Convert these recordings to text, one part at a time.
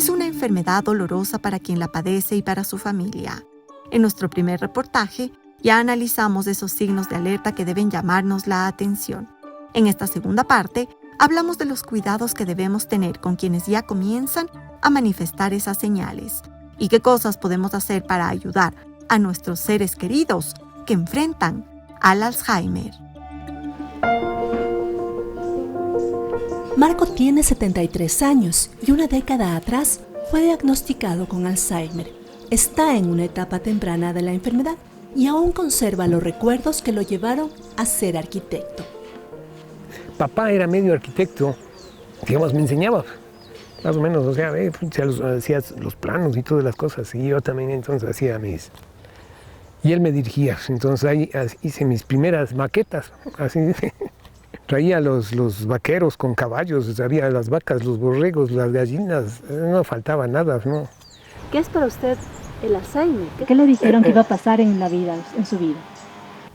es una enfermedad dolorosa para quien la padece y para su familia. En nuestro primer reportaje, ya analizamos esos signos de alerta que deben llamarnos la atención. En esta segunda parte, hablamos de los cuidados que debemos tener con quienes ya comienzan a manifestar esas señales y qué cosas podemos hacer para ayudar a nuestros seres queridos que enfrentan al Alzheimer. Marco tiene 73 años y una década atrás fue diagnosticado con Alzheimer. Está en una etapa temprana de la enfermedad y aún conserva los recuerdos que lo llevaron a ser arquitecto. Papá era medio arquitecto, digamos, me enseñaba, más o menos, o sea, hacía los planos y todas las cosas, y yo también entonces hacía mis... Y él me dirigía, entonces ahí hice mis primeras maquetas, así, traía los vaqueros con caballos, había las vacas, los borregos, las gallinas, no faltaba nada, ¿no? ¿Qué es para usted el Alzheimer? ¿Qué le dijeron que iba a pasar en su vida?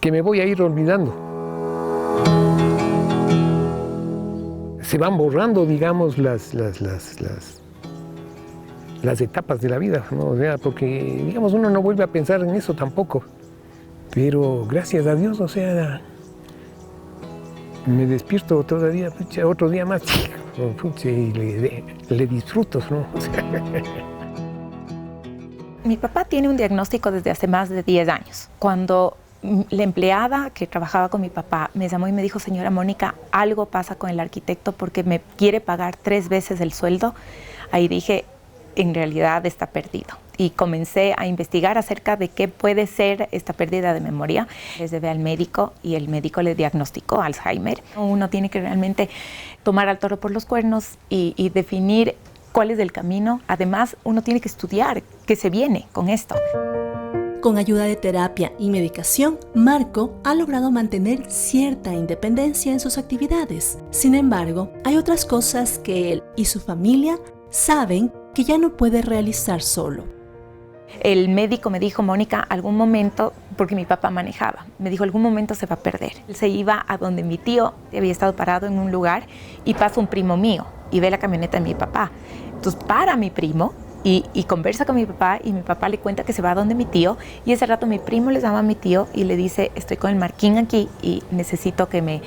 Que me voy a ir olvidando. Se van borrando, digamos, las etapas de la vida, ¿no? O sea, porque, digamos, uno no vuelve a pensar en eso tampoco. Pero gracias a Dios, o sea, me despierto todavía, pucha, otro día más, pucha, y le disfruto, ¿no? Mi papá tiene un diagnóstico desde hace más de 10 años. Cuando la empleada que trabajaba con mi papá me llamó y me dijo: señora Mónica, algo pasa con el arquitecto porque me quiere pagar 3 veces el sueldo. Ahí dije, en realidad está perdido. Y comencé a investigar acerca de qué puede ser esta pérdida de memoria. Les llevé al médico y el médico le diagnosticó Alzheimer. Uno tiene que realmente tomar al toro por los cuernos y definir cuál es el camino. Además, uno tiene que estudiar qué se viene con esto. Con ayuda de terapia y medicación, Marco ha logrado mantener cierta independencia en sus actividades. Sin embargo, hay otras cosas que él y su familia saben que ya no puede realizar solo. El médico me dijo: Mónica, algún momento, porque mi papá manejaba, me dijo, algún momento se va a perder. Él se iba a donde mi tío había estado parado en un lugar y pasa un primo mío y ve la camioneta de mi papá. Entonces para mi primo y conversa con mi papá y mi papá le cuenta que se va a donde mi tío, y ese rato mi primo le llama a mi tío y le dice: estoy con el Marquín aquí y necesito que me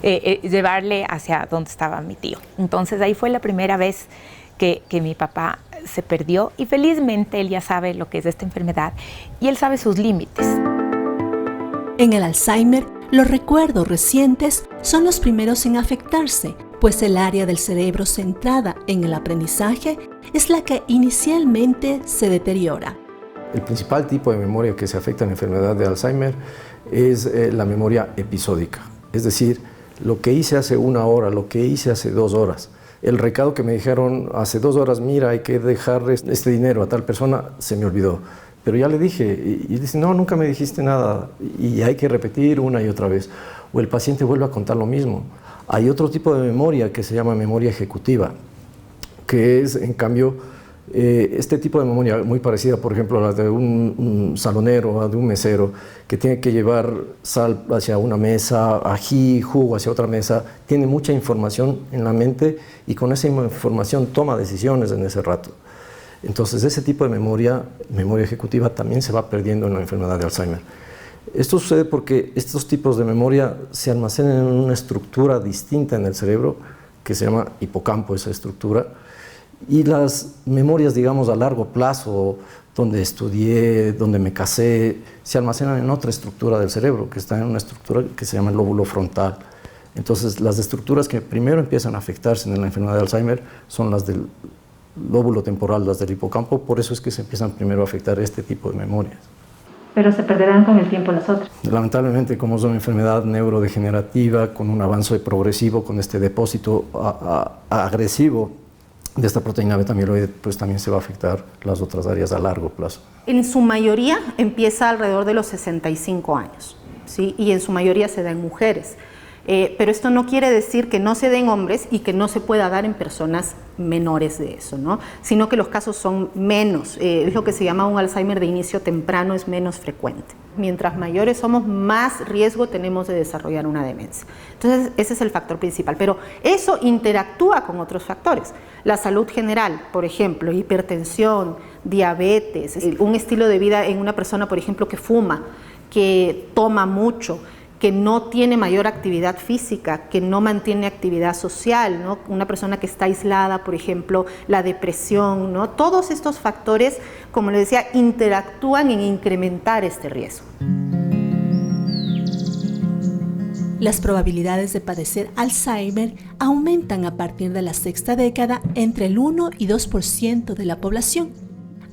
llevarle hacia donde estaba mi tío. Entonces ahí fue la primera vez que mi papá se perdió, y felizmente él ya sabe lo que es esta enfermedad y él sabe sus límites. En el Alzheimer, los recuerdos recientes son los primeros en afectarse, pues el área del cerebro centrada en el aprendizaje es la que inicialmente se deteriora. El principal tipo de memoria que se afecta en la enfermedad de Alzheimer es la memoria episódica, es decir, lo que hice hace 1 hora, lo que hice hace 2 horas. El recado que me dijeron hace 2 horas: mira, hay que dejar este dinero a tal persona, se me olvidó. Pero ya le dije, y dice: no, nunca me dijiste nada, y hay que repetir una y otra vez. O el paciente vuelve a contar lo mismo. Hay otro tipo de memoria que se llama memoria ejecutiva, que es, en cambio, este tipo de memoria muy parecida, por ejemplo, a la de un salonero, a de un mesero, que tiene que llevar sal hacia una mesa, ají, jugo hacia otra mesa, tiene mucha información en la mente y con esa información toma decisiones en ese rato. Entonces, ese tipo de memoria ejecutiva, también se va perdiendo en la enfermedad de Alzheimer. Esto sucede porque estos tipos de memoria se almacenan en una estructura distinta en el cerebro, que se llama hipocampo, esa estructura, y las memorias, digamos, a largo plazo, donde estudié, donde me casé, se almacenan en otra estructura del cerebro, que está en una estructura que se llama el lóbulo frontal. Entonces, las estructuras que primero empiezan a afectarse en la enfermedad de Alzheimer son las del lóbulo temporal, las del hipocampo. Por eso es que se empiezan primero a afectar este tipo de memorias. Pero se perderán con el tiempo las otras. Lamentablemente, como es una enfermedad neurodegenerativa, con un avance progresivo, con este depósito agresivo de esta proteína beta-amiloide, pues también se va a afectar las otras áreas a largo plazo. En su mayoría empieza alrededor de los 65 años, ¿sí? Y en su mayoría se da en mujeres. Pero esto no quiere decir que no se den hombres y que no se pueda dar en personas menores de eso, ¿no? Sino que los casos son menos, es lo que se llama un Alzheimer de inicio temprano, es menos frecuente. Mientras mayores somos, más riesgo tenemos de desarrollar una demencia. Entonces, ese es el factor principal, pero eso interactúa con otros factores. La salud general, por ejemplo, hipertensión, diabetes, un estilo de vida en una persona, por ejemplo, que fuma, que toma mucho, que no tiene mayor actividad física, que no mantiene actividad social, ¿no? Una persona que está aislada, por ejemplo, la depresión, ¿no? Todos estos factores, como les decía, interactúan en incrementar este riesgo. Las probabilidades de padecer Alzheimer aumentan a partir de la sexta década entre el 1 y 2% de la población,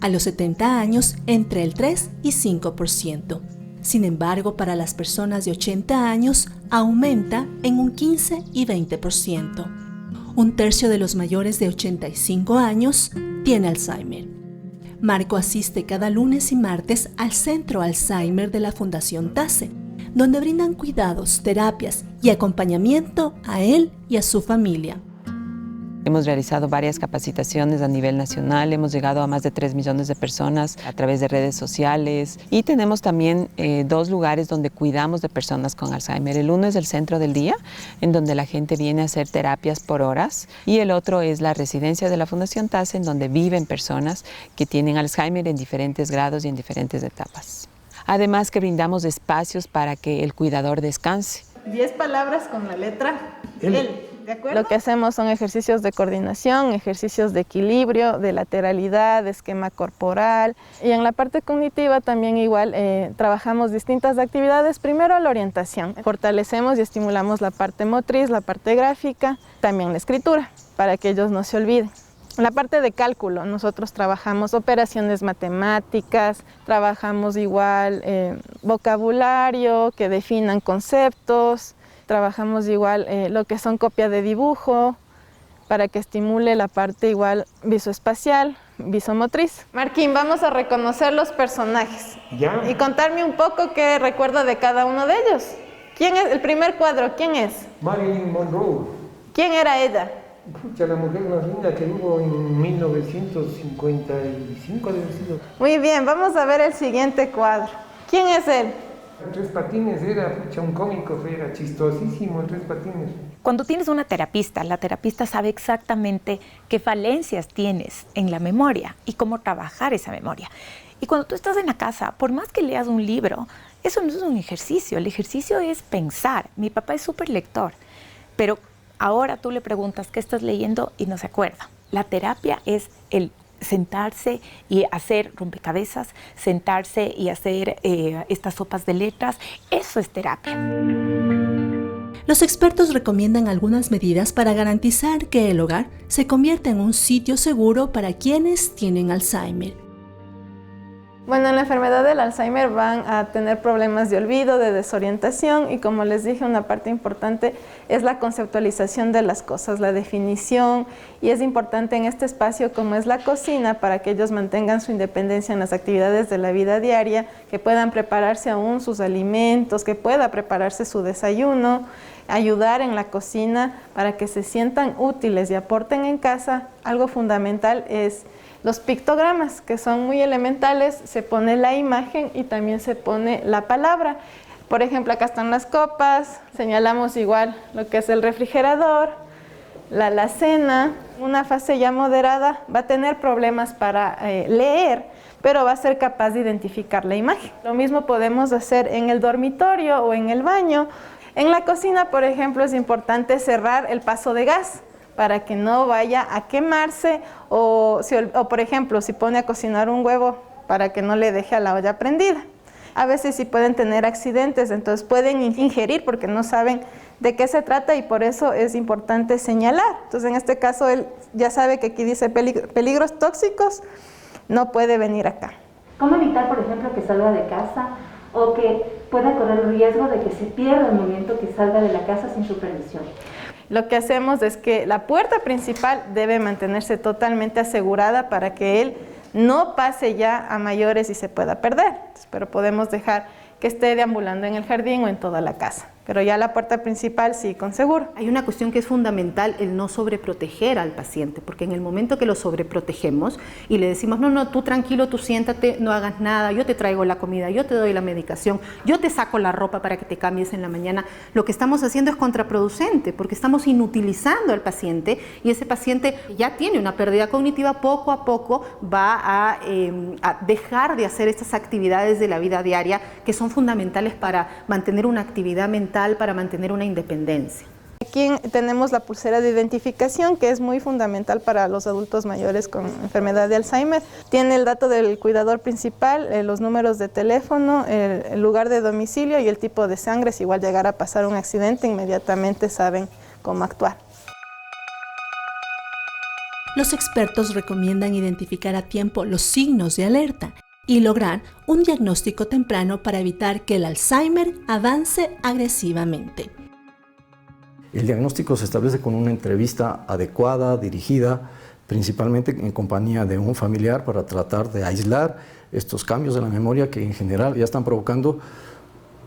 a los 70 años entre el 3 y 5%. Sin embargo, para las personas de 80 años aumenta en un 15 y 20%. Un tercio de los mayores de 85 años tiene Alzheimer. Marco asiste cada lunes y martes al Centro Alzheimer de la Fundación TASE, donde brindan cuidados, terapias y acompañamiento a él y a su familia. Hemos realizado varias capacitaciones a nivel nacional, hemos llegado a más de 3 millones de personas a través de redes sociales y tenemos también 2 lugares donde cuidamos de personas con Alzheimer. El uno es el Centro del Día, en donde la gente viene a hacer terapias por horas, y el otro es la residencia de la Fundación TASE, en donde viven personas que tienen Alzheimer en diferentes grados y en diferentes etapas. Además que brindamos espacios para que el cuidador descanse. 10 palabras con la letra L. ¿De acuerdo? Lo que hacemos son ejercicios de coordinación, ejercicios de equilibrio, de lateralidad, de esquema corporal. Y en la parte cognitiva también igual trabajamos distintas actividades. Primero la orientación. Fortalecemos y estimulamos la parte motriz, la parte gráfica, también la escritura, para que ellos no se olviden. En la parte de cálculo, nosotros trabajamos operaciones matemáticas, trabajamos igual vocabulario, que definan conceptos, trabajamos igual lo que son copia de dibujo, para que estimule la parte igual visoespacial, visomotriz. Marquín, vamos a reconocer los personajes. ¿Ya? Y contarme un poco qué recuerdo de cada uno de ellos. ¿Quién es el primer cuadro? ¿Quién es? Marilyn Monroe. ¿Quién era ella? Pucha, la mujer más linda que hubo en 1955 debe sido. Muy bien, vamos a ver el siguiente cuadro. ¿Quién es él? Tres Patines era, pucha, un cómico, era chistosísimo, Tres Patines. Cuando tienes una terapista, la terapista sabe exactamente qué falencias tienes en la memoria y cómo trabajar esa memoria. Y cuando tú estás en la casa, por más que leas un libro, eso no es un ejercicio, el ejercicio es pensar. Mi papá es súper lector, pero ahora tú le preguntas qué estás leyendo y no se acuerda. La terapia es el sentarse y hacer rompecabezas, sentarse y hacer estas sopas de letras. Eso es terapia. Los expertos recomiendan algunas medidas para garantizar que el hogar se convierta en un sitio seguro para quienes tienen Alzheimer. Bueno, en la enfermedad del Alzheimer van a tener problemas de olvido, de desorientación, y como les dije, una parte importante es la conceptualización de las cosas, la definición, y es importante en este espacio como es la cocina para que ellos mantengan su independencia en las actividades de la vida diaria, que puedan prepararse aún sus alimentos, que pueda prepararse su desayuno, ayudar en la cocina para que se sientan útiles y aporten en casa. Algo fundamental es los pictogramas, que son muy elementales. Se pone la imagen y también se pone la palabra. Por ejemplo, acá están las copas, señalamos igual lo que es el refrigerador, la alacena. Una fase ya moderada va a tener problemas para leer, pero va a ser capaz de identificar la imagen. Lo mismo podemos hacer en el dormitorio o en el baño. En la cocina, por ejemplo, es importante cerrar el paso de gas para que no vaya a quemarse, o por ejemplo, si pone a cocinar un huevo, para que no le deje a la olla prendida. A veces sí pueden tener accidentes, entonces pueden ingerir porque no saben de qué se trata, y por eso es importante señalar. Entonces, en este caso, él ya sabe que aquí dice peligros tóxicos, no puede venir acá. ¿Cómo evitar, por ejemplo, que salga de casa o que pueda correr el riesgo de que se pierda el momento que salga de la casa sin supervisión? Lo que hacemos es que la puerta principal debe mantenerse totalmente asegurada para que él no pase ya a mayores y se pueda perder. Entonces, pero podemos dejar que esté deambulando en el jardín o en toda la casa. pero ya la puerta principal sí con seguro. Hay una cuestión que es fundamental, el no sobreproteger al paciente, porque en el momento que lo sobreprotegemos y le decimos, no, tú tranquilo, tú siéntate, no hagas nada, yo te traigo la comida, yo te doy la medicación, yo te saco la ropa para que te cambies en la mañana, lo que estamos haciendo es contraproducente, porque estamos inutilizando al paciente y ese paciente ya tiene una pérdida cognitiva, poco a poco va a dejar de hacer estas actividades de la vida diaria que son fundamentales para mantener una actividad mental, para mantener una independencia. Aquí tenemos la pulsera de identificación, que es muy fundamental para los adultos mayores con enfermedad de Alzheimer. Tiene el dato del cuidador principal, los números de teléfono, el lugar de domicilio y el tipo de sangre. Si igual llegara a pasar un accidente, inmediatamente saben cómo actuar. Los expertos recomiendan identificar a tiempo los signos de alerta y lograr un diagnóstico temprano para evitar que el Alzheimer avance agresivamente. El diagnóstico se establece con una entrevista adecuada, dirigida, principalmente en compañía de un familiar para tratar de aislar estos cambios de la memoria que en general ya están provocando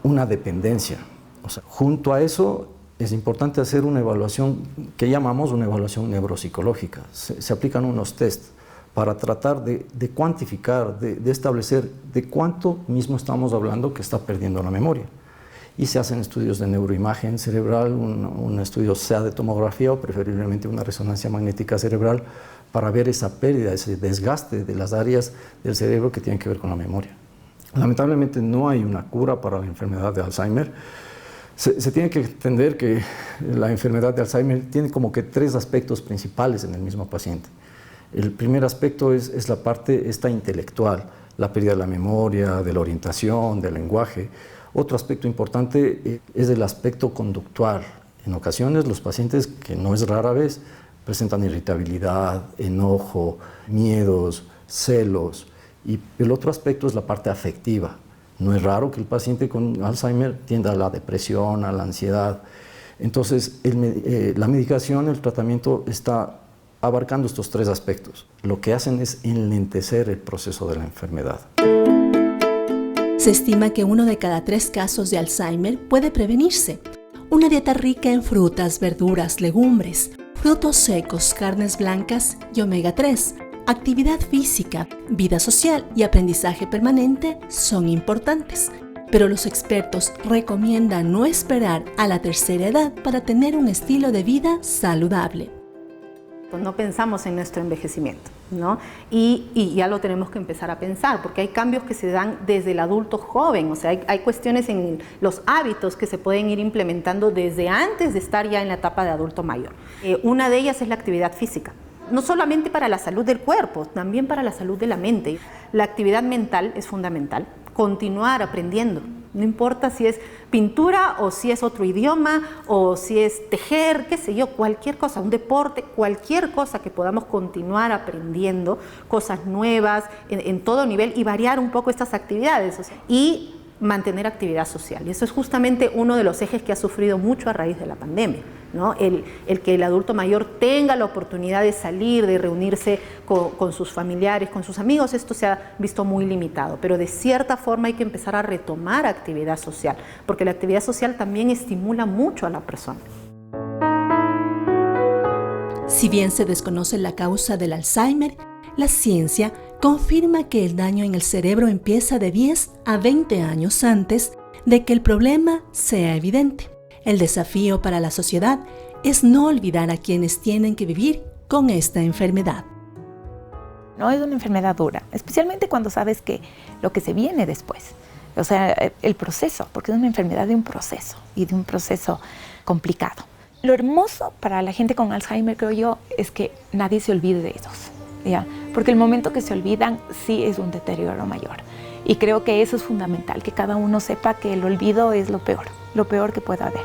una dependencia. O sea, junto a eso es importante hacer una evaluación que llamamos una evaluación neuropsicológica. Se aplican unos tests para tratar de cuantificar, de establecer de cuánto mismo estamos hablando que está perdiendo la memoria. Y se hacen estudios de neuroimagen cerebral, un estudio sea de tomografía o preferiblemente una resonancia magnética cerebral para ver esa pérdida, ese desgaste de las áreas del cerebro que tienen que ver con la memoria. Lamentablemente no hay una cura para la enfermedad de Alzheimer. Se tiene que entender que la enfermedad de Alzheimer tiene como que tres aspectos principales en el mismo paciente. El primer aspecto es la parte intelectual, la pérdida de la memoria, de la orientación, del lenguaje. Otro aspecto importante es el aspecto conductual. En ocasiones los pacientes, que no es rara vez, presentan irritabilidad, enojo, miedos, celos. Y el otro aspecto es la parte afectiva. No es raro que el paciente con Alzheimer tienda a la depresión, a la ansiedad. Entonces, la medicación, el tratamiento está abarcando estos tres aspectos. Lo que hacen es enlentecer el proceso de la enfermedad. Se estima que 1 de cada 3 casos de Alzheimer puede prevenirse. Una dieta rica en frutas, verduras, legumbres, frutos secos, carnes blancas y omega 3, actividad física, vida social y aprendizaje permanente son importantes. Pero los expertos recomiendan no esperar a la tercera edad para tener un estilo de vida saludable. No pensamos en nuestro envejecimiento, ¿no? Y ya lo tenemos que empezar a pensar, porque hay cambios que se dan desde el adulto joven, o sea, hay cuestiones en los hábitos que se pueden ir implementando desde antes de estar ya en la etapa de adulto mayor. Una de ellas es la actividad física, no solamente para la salud del cuerpo, también para la salud de la mente. La actividad mental es fundamental, continuar aprendiendo. No importa si es pintura o si es otro idioma o si es tejer, qué sé yo, cualquier cosa, un deporte, cualquier cosa que podamos continuar aprendiendo, cosas nuevas en todo nivel y variar un poco estas actividades, o sea, y mantener actividad social. Y eso es justamente uno de los ejes que ha sufrido mucho a raíz de la pandemia, ¿no? El que el adulto mayor tenga la oportunidad de salir, de reunirse con sus familiares, con sus amigos, esto se ha visto muy limitado, pero de cierta forma hay que empezar a retomar actividad social, porque la actividad social también estimula mucho a la persona. Si bien se desconoce la causa del Alzheimer, la ciencia confirma que el daño en el cerebro empieza de 10 a 20 años antes de que el problema sea evidente. El desafío para la sociedad es no olvidar a quienes tienen que vivir con esta enfermedad. No es una enfermedad dura, especialmente cuando sabes que lo que se viene después, o sea, el proceso, porque es una enfermedad de un proceso y de un proceso complicado. Lo hermoso para la gente con Alzheimer, creo yo, es que nadie se olvide de ellos, ¿ya? Porque el momento que se olvidan sí es un deterioro mayor. Y creo que eso es fundamental, que cada uno sepa que el olvido es lo peor que pueda haber.